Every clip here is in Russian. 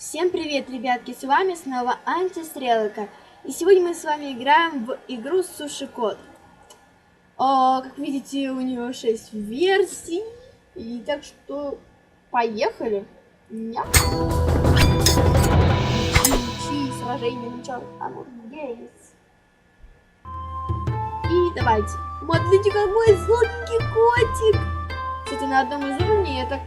Всем привет, ребятки, с вами снова Антистрелка. И сегодня мы с вами играем в игру Суши Код. Как видите, у нее 6 версий. И так что поехали. Сражение начало. И давайте. Смотрите, какой сладкий котик. Кстати, на одном из уровней я так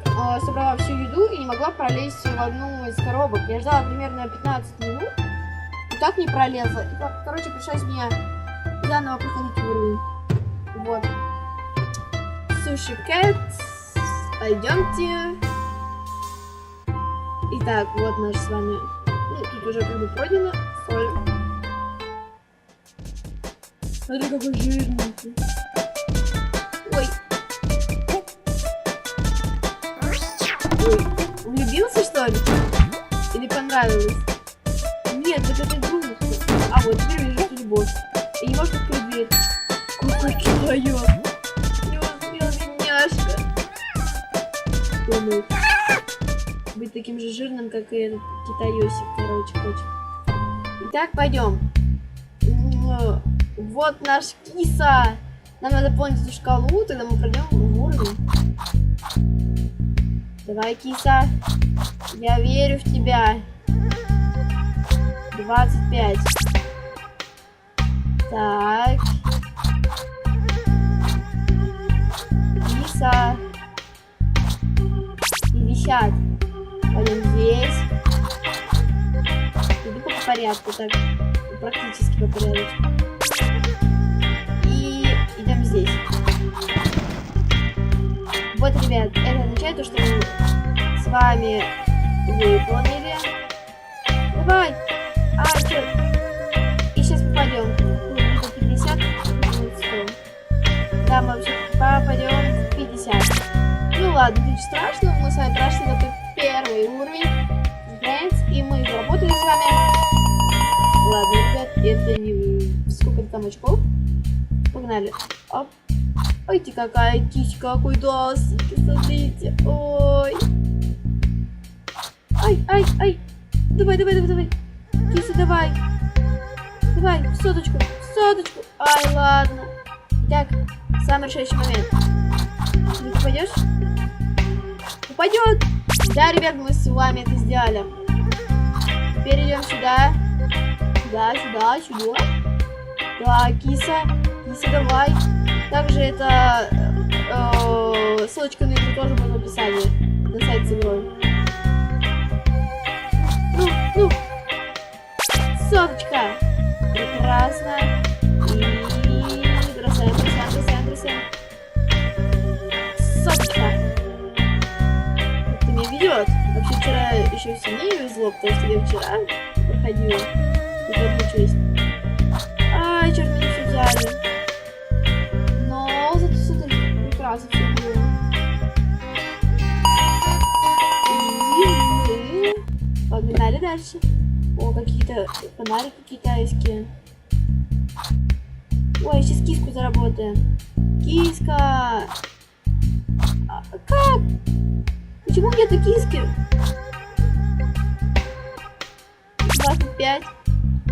собрала всю еду и не могла пролезть в одну из коробок. Я ждала примерно 15 минут, и так не пролезла. И, короче, пришлось мне заново проходить уровень. Вот. Суши Кэт. Пойдемте. Итак, вот наш с вами. Ну, тут уже как бы пройдено. Соль. Смотри, какой жирненький. Ой. Влюбился, что ли? Или понравилось? Нет, вот это грустно. А вот теперь вижу, что любовь. И не может открыть дверь. Кукольки дает. Не успел, бедняжка. Думаю, быть таким же жирным, как и этот китаёсик, короче, хочет. Итак, пойдем. Вот наш киса. Нам надо полнить эту шкалу, тогда мы пройдем в уровень. Давай, киса. Я верю в тебя. 25. Так. Киса. 50. Пойдем здесь. Иду по порядку, так. Практически по порядку. И идем здесь. Вот, ребят, это означает, что мы с вами выполнили. Давай! Черт! И сейчас попадем. 50, 100. Да, мы вообще попадем в 50. Ну ладно, ничего страшного. Мы с вами прошли только первый уровень. И мы заработали с вами. Ладно, ребят, это не... Сколько там очков? Погнали. Оп. Ой, ты какая птичка, какой дасик, смотрите, ой. Ай. Давай. Киса, давай. Давай, в соточку. Ай, ладно. Так, самый решающий момент. Ты попадешь? Упадет. Да, ребят, мы с вами это сделали. Теперь идем сюда. Сюда. Да, киса, давай. Также это ссылочка на игру тоже будет в описании на сайте с игрой. Ну. Соточка. Прекрасно. И бросаем. Соточка. Как ты меня ведет? Вообще вчера еще сильнее везло, потому что я вчера проходила. И одну часть. Ай, черт, меня все взяли. Прекрасно все было. И мы погнали дальше. О, какие-то фонарики китайские. Ой, сейчас киску заработаем. Киска! Как? Почему нет киски? 25.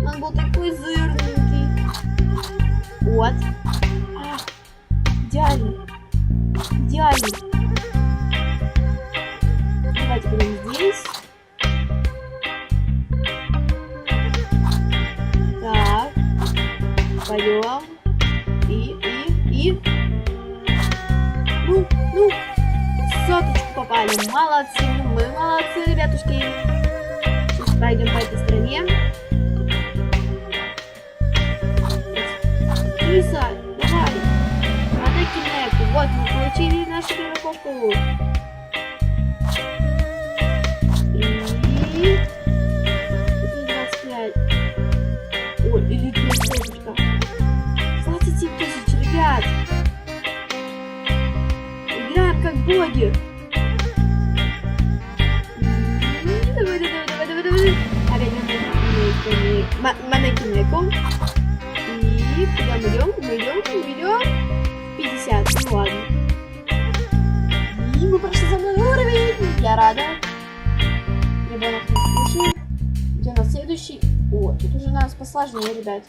Он был такой жирненький. Вот. Идеально. Давайте будем здесь. Так. Пойдем. И. Ну. Соточку попали. Молодцы. Мы молодцы, ребятушки. Сейчас пройдем по этой стороне. Киса, давай. Вот, мы получили нашу первокошку. И... 25. Ой, элитная соточка. 27 тысяч, ребят. Играем как боги. Давай. Опять манекенеком. И куда мы идем? 50, ну ладно. И мы прошли за мной уровень. Я рада. Ребенок не слушает. следующий... О, тут уже нас посложнее, ребят.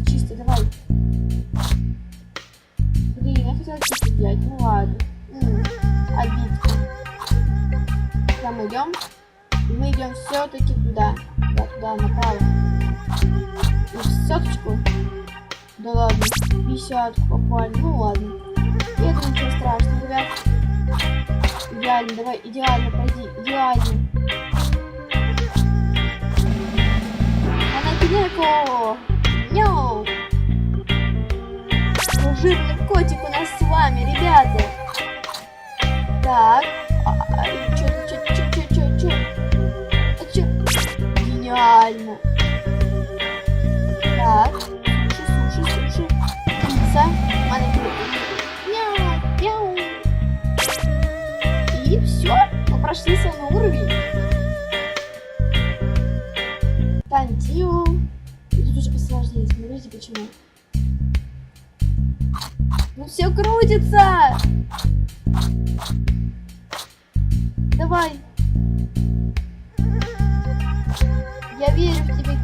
Чисто, давай. Блин, я хотела чисто делать, ну ладно. Обидка. Куда мы идем? Мы идем все-таки туда. Туда, направо. И соточку. Да ладно, 50 попали. Ну ладно. И это ничего страшного, ребят. Идеально, давай, идеально пройди. Идеально. Анакинеко! Ньоу! Жирный котик у нас с вами, ребята. Так. Чё? Гениально. Так. Суши. Пицца. Мяу. И все. Мы прошли самый уровень. Тантио. И тут уже посложнее. Смотрите, почему. Ну все крутится. Давай. Я верю в тебя.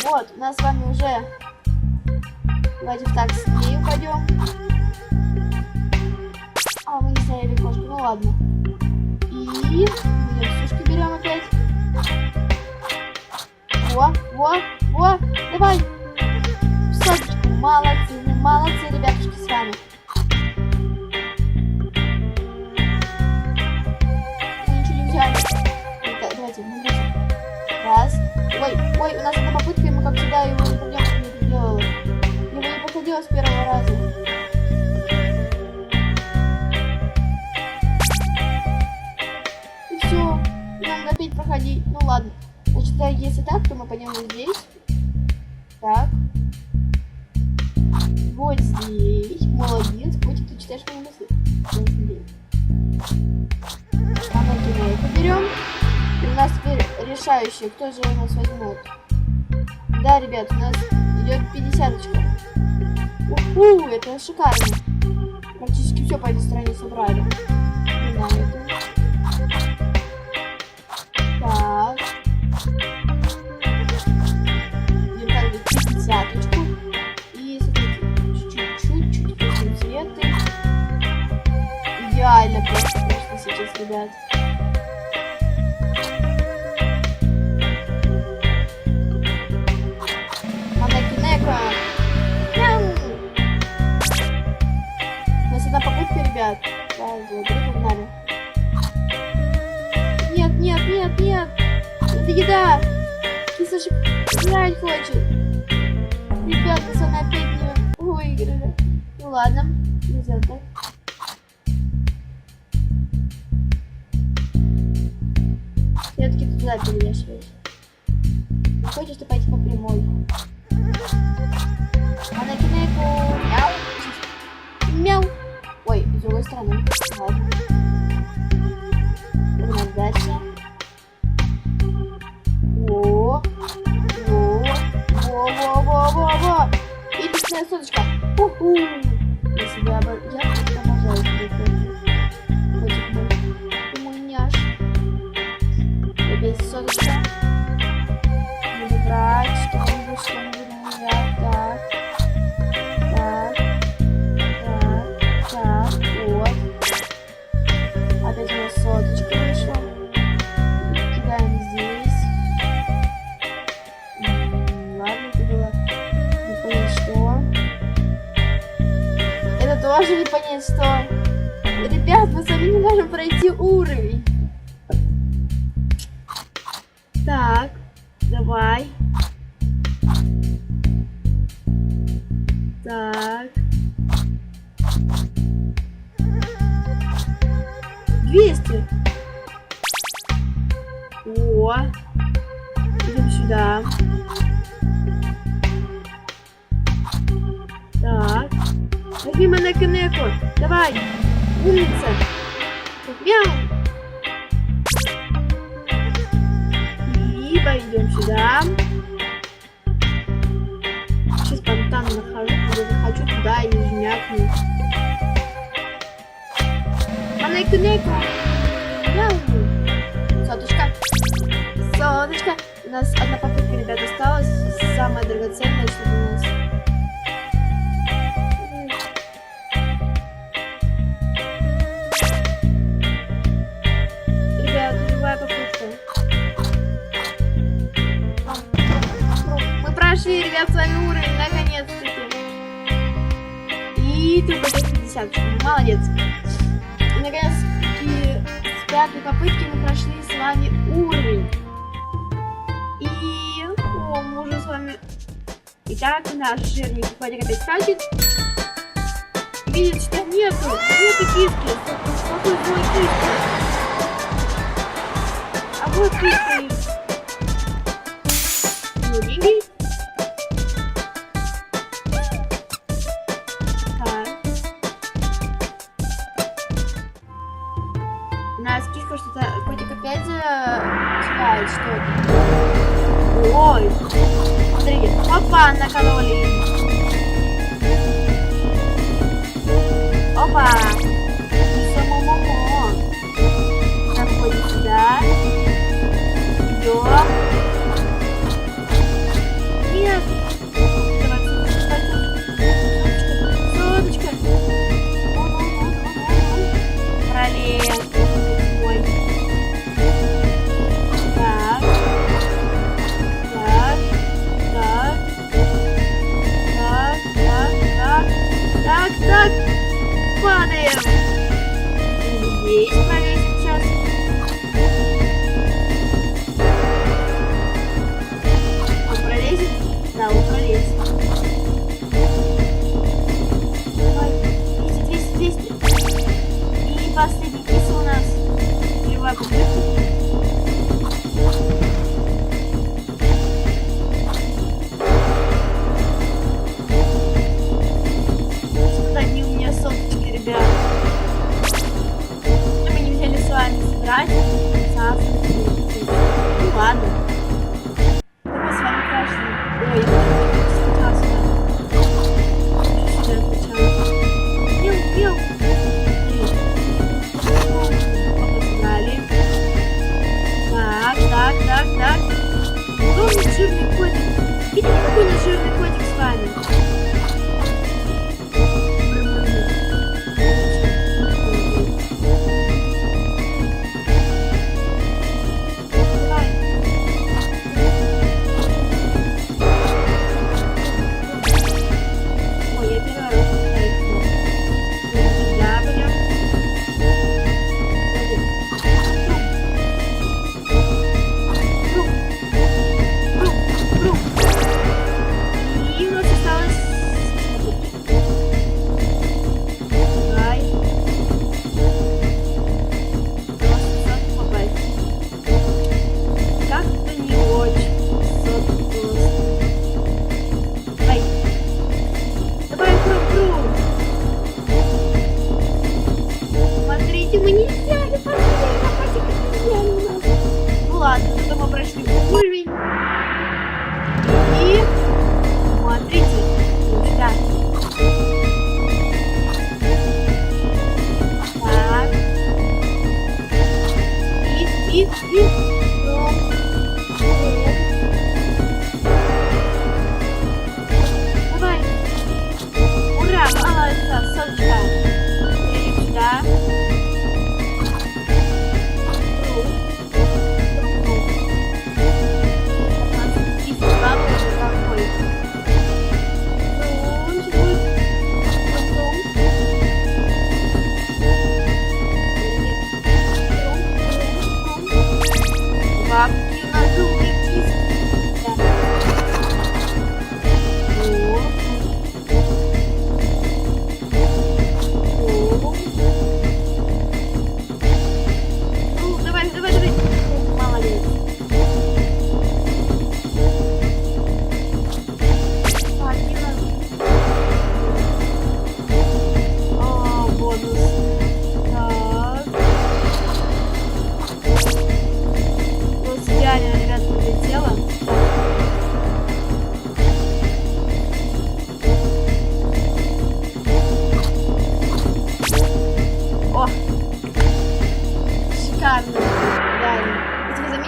Вот, у нас с вами уже... Давайте в так с ней упадем. А, мы не сняли кошку, ну ладно. И... мы сушки берем опять. Во, давай. Соточку, молодцы, ребятушки, с вами. Мы ничего не взяли. Давайте, раз. Ой, у нас одна попытка, и мы как всегда его не пройдем, как мы это делали. Его не подходило с первого раза. И все. Нам опять проходить. Ну ладно. Значит, да, если так, то мы пойдем вот здесь. Так. Вот здесь. Молодец. Котик, ты читаешь мои мысли. А мы это берем. И у нас теперь решающее, кто же у нас возьмет. Да, ребят, у нас идет 50-очка. Уху, это шикарно. Практически все по этой стороне собрали. Не знаю, это. Так. Идем также 50-очку. И смотрите, чуть-чуть красным цветом. Идеально просто сейчас, ребят. У нас одна попытка, ребят. Погнали. Нет. Это еда. Кисочек жрать хочет. Ребят, нас она опять не выиграли. Ну ладно, нельзя так. Все-таки туда перевешиваешь. Хочешь ты пойти по прямой? Анакинеко. Мяу. Ой, с другой стороны. Ладно. Погнали дальше. Во. И лесная соточка. Уху. Я себя обожаю тебе. Котик мой. Ты мой няш. Опять соточка. Буду брать что-нибудь взять. Так, вот. Опять у нас соточка вышла. Кидаем здесь. Ладно, это было не понять что. Это тоже не понять что. Ребят, мы с вами не можем пройти уровень. Так, давай. Так. 200. О. Идем сюда. Так. Возьми Анакинеко. Давай. Умница. Мяу. И пойдем сюда. Сейчас спонтанно нахожу, когда захочу туда и жмякну. Анакинеко. Мяу. У нас одна попытка, ребят, осталась. Самая драгоценная, что у нас. Ребят, любая попытка. Мы прошли, ребят, с вами уровень, наконец-таки. И только 50. Молодец. И, наконец-таки, с пятой попытки мы прошли с вами уровень. И... О, мы уже с вами... Итак, наш жирный котик опять скачет. Видит, что нету киски. Какой злой киски. А вот киска есть. Ну, беги. Так. У нас киска что-то... Котик опять затирает что-то. Ой. Смотрите. Опа, накололи. Опа. Самому. Заходим сюда. Идем. Нет. Соточка. Пролез. Ой. Так. Так. Падаем. Здесь пролезть сейчас. Он пролезет? Да, он пролезет. Давай. 200. И последний киса у нас. Любая попытка. Ну ладно. Мы с вами прошли. Ой, я сюда сначала. Пил. Погнали. Так. Кто у нас жирный котик? Видите, какой у нас жирный котик с вами? Мы не взяли последний котик, не взяли у нас. Ну ладно, зато мы прошли уровень. И смотрите, сюда. Так. И. Давай. Ура, молодец, соточка. Перейдем сюда.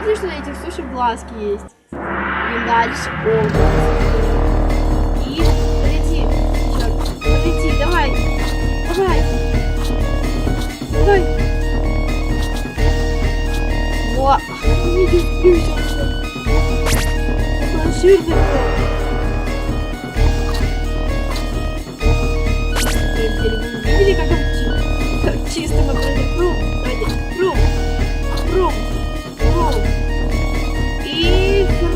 видели, что на этих суши глазки есть? И дальше область. И полети. Черт, полети, давай. Давай. Давай. Во. Не сплющился. Такой он жирный был. Видели, как чисто мы пройдем? Прум, давайте. Прум. Прум. Прум. И прум.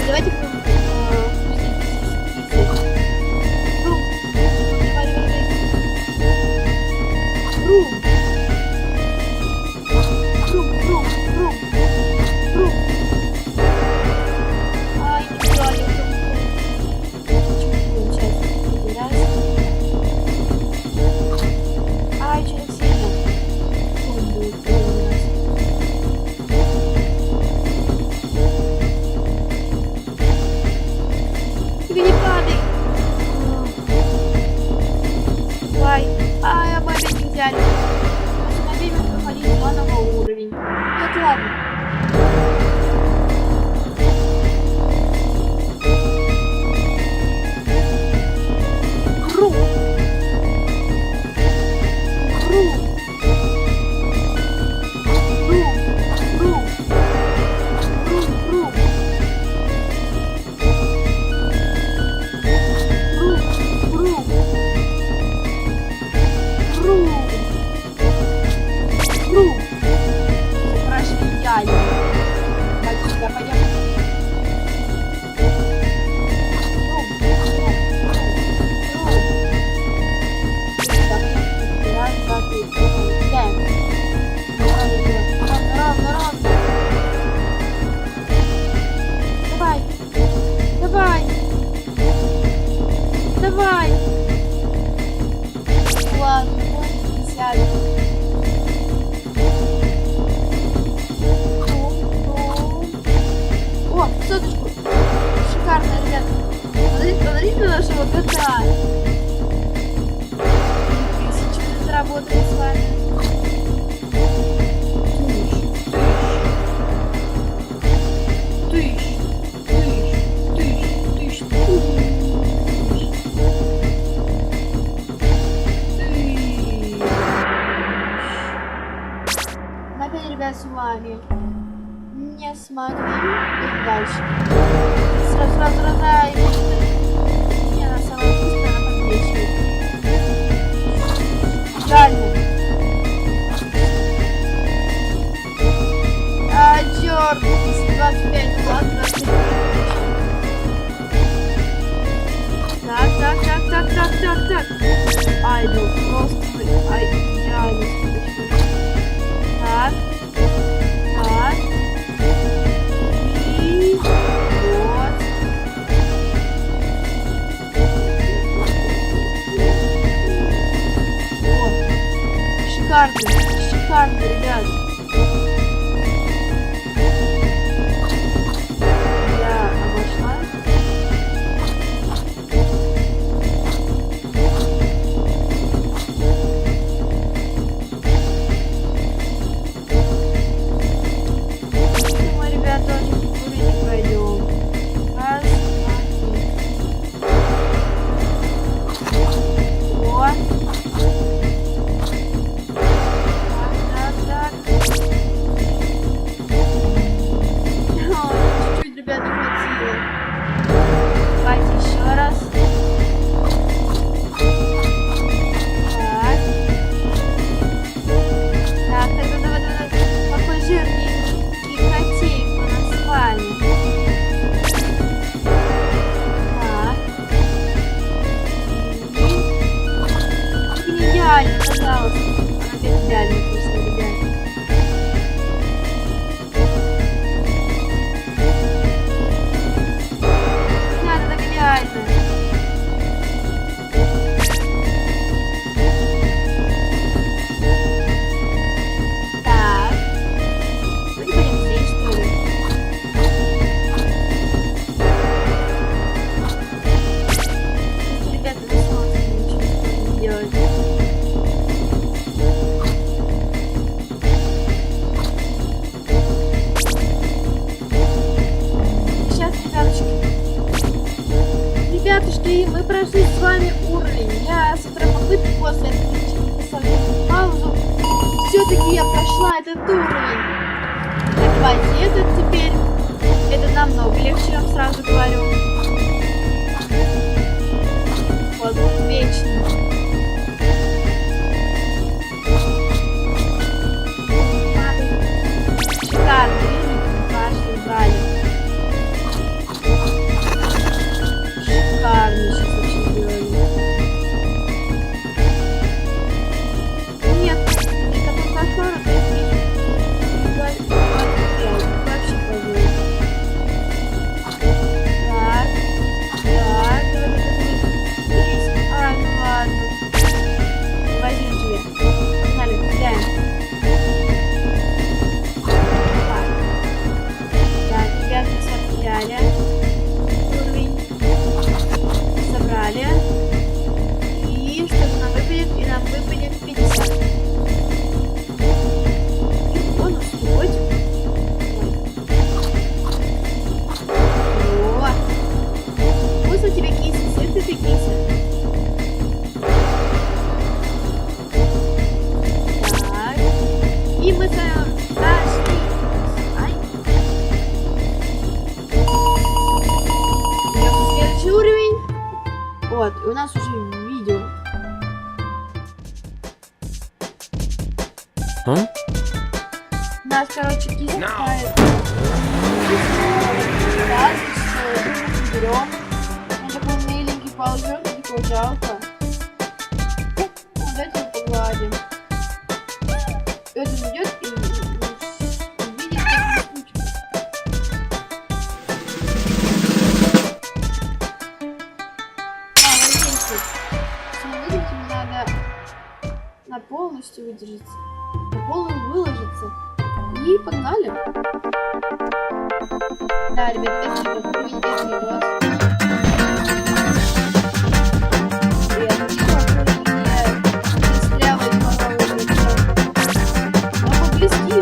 Давайте прум. Прум. Давай, давай, давай. Прум. Прум, прум, прум. Прум. Ай, не взяли прум. Сейчас. Раз. Ай, через сильно. Прум будет первый раз. Ты не падай. Давай. Ай, мы опять не взяли. Остановили проходить заново уровень. Так, ладно. Кру. Кру. Кру. Кру. Кру. Кру. Прошли идеально. Давайте сюда пойдем. Раз, два, три. Кидаем. Ровно. Давай. Давай. Давай. Ладно, вот, сядем. О, соточку. Шикарно, ребят. Смотрите на нашего кота. 3000 заработали с вами. Тыщ. Опять, ребят, с вами. Не смотри. И дальше. Сразу. Не, она самая быстрая, она подвешивает. Идеально. Черт. 25, ладно, 25. Так. Ай, ну просто идеально. Так. И вот. Шикарно, ребят. Я обошла. Мы, ребята, очень скоро не пройдем. Раз, два, три. Вот. Так. Чуть-чуть, ребят, не хватило. Давайте еще раз. Так, давай. Какой жирненький котейку нас с вами. Так. Не идеально, пожалуйста. Она опять идеально, просто идеально. мы прошли с вами уровень. Я с утра попытки после этого паузу. Все-таки я прошла этот уровень. Так, давайте этот теперь. Это намного легче, я вам сразу говорю. Воздух вечный. Шикарно, видите, кашель убрали. Шикарно сейчас вообще сделали. Нет, это по кошмару, то есть вообще позор. Так, давай, ну ладно. Возьми тебе. Погнали, гуляем. Так, ребят, мы собрали. Уровень. Собрали. И что же нам выпадет? И нам выпадет 50. И бонус хоть. О! Вкусно тебе киса, сытый ты киса. Так. И мы с вами прошли. Следующий уровень. Вот, и у нас уже видео. Нас, короче, киса ставит. Берем. Он такой миленький ползет, такой жалко. Давайте его погладим. Это идет и видит, как он скучно. Видите, мне надо на полностью выдержаться, на полную выложиться. И погнали. Да, ребят, это видос. Я хочу, мне застряла из моего улица. Но по-близки.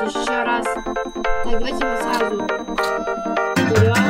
Еще раз. Так, давайте мы сразу берем.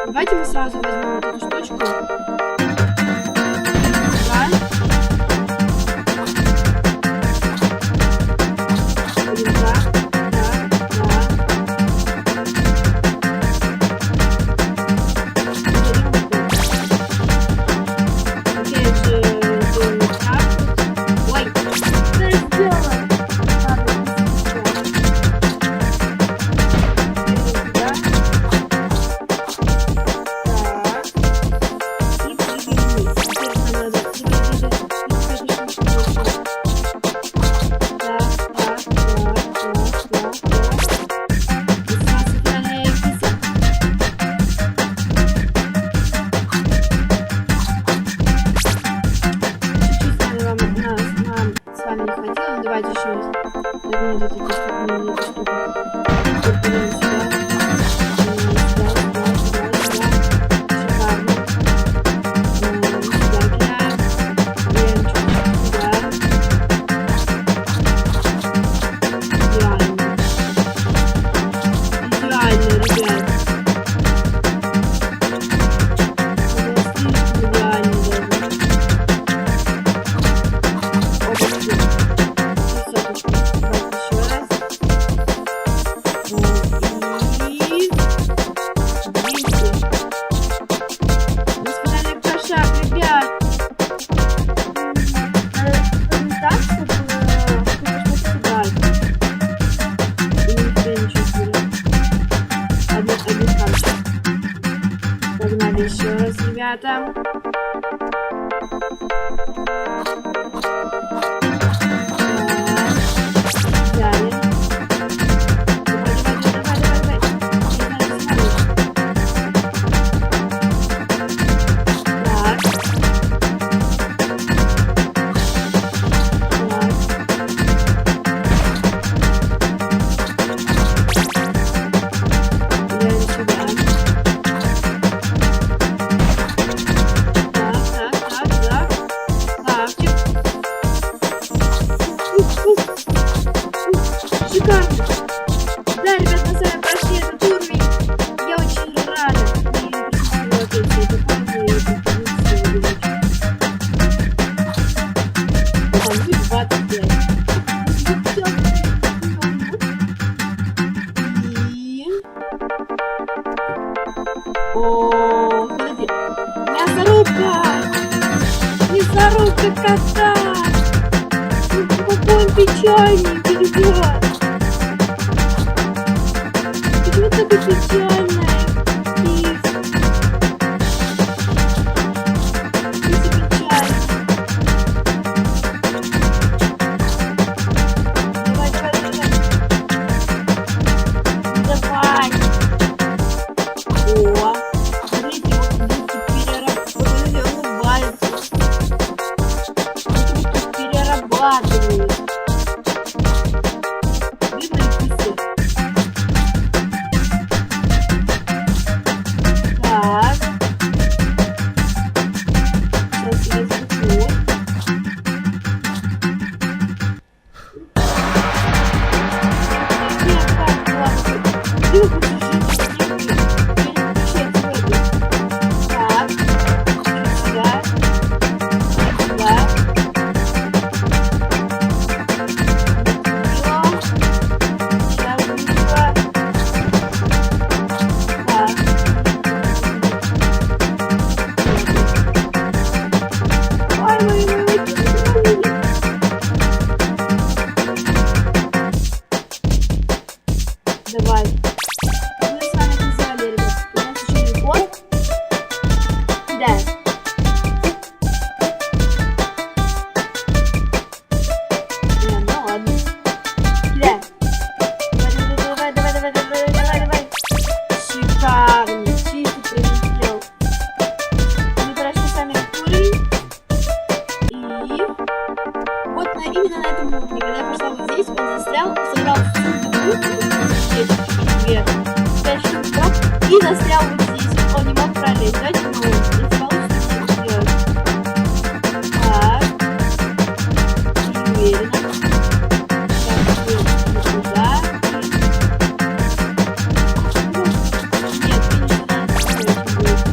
Давайте мы сразу возьмем вот эту штучку. Да. Опять же, делаем так. Ой. ребята. Взяли. О, смотрите, мясорубка! Мясорубка кота! Какой он печальненький, ребят! Почему такой печальный? Давай. Мы с вами это сделали, ребят. У нас еще не год. Да. Ну ладно. Да. Давай. Шикарно. Чисто прилетел. Мы прошли сами уровень. И вот именно на этом уровне, когда я пошла вот здесь, он застрял, собрал всю и застрял вот здесь. Он не мог пролезть. Давайте мы если получится сделать. Так. Уверенно. Туда. Нет, ты не сюда не будет.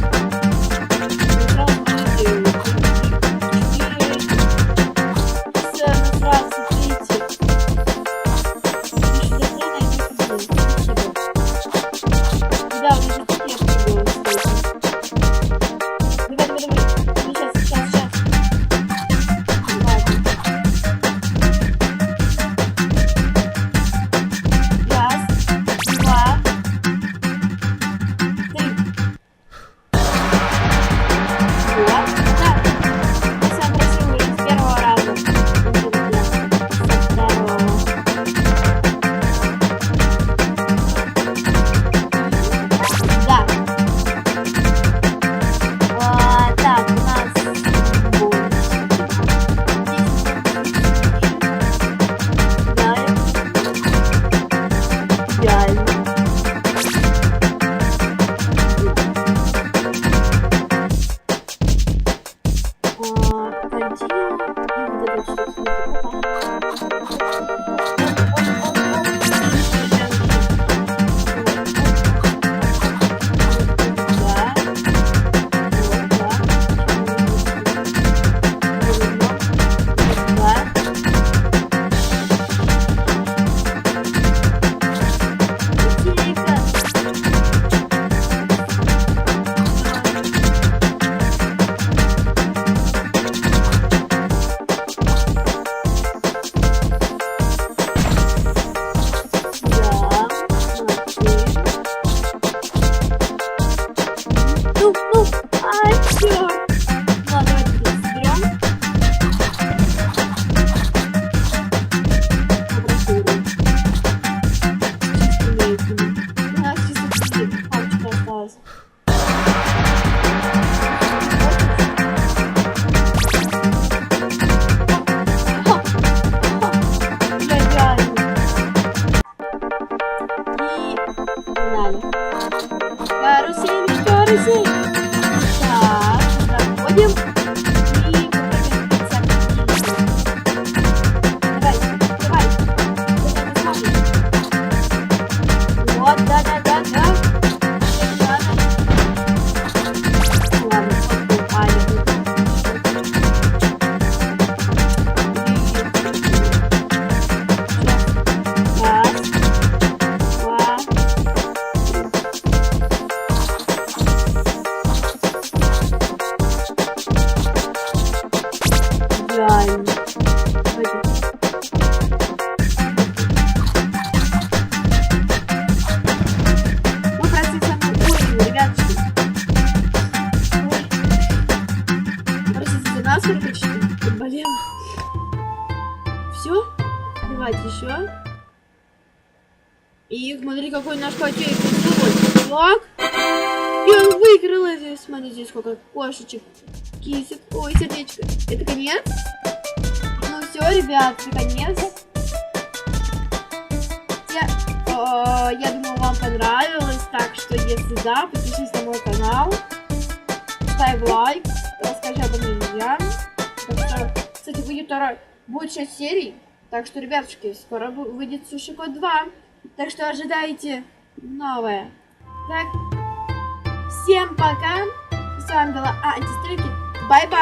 Сразу сделаю. Сразу смотрите. Да, уже тут я Погнали. Карусель, карусель. Так, заходим. И давай, давай. Вот, да. Ладно, попали. Реально. Мы просто самый уровень, ребятки. Простите за нас, короче, болел. Все? Давайте еще. И смотри, какой наш котейк. Так. Я выиграла здесь. Смотри, здесь сколько кошечек. Кисок. Ой, сердечко. Это конец? Ну все, ребят, это конец. Я думаю, вам понравилось. Так что, если да, подпишись на мой канал. Ставь лайк. Расскажи об этом друзьям. Кстати, будет 6 серий. Так что, ребятушки, скоро выйдет Суши Код 2. Так что ожидайте новое. Так, всем пока. С вами была Антистрики. Бай-бай.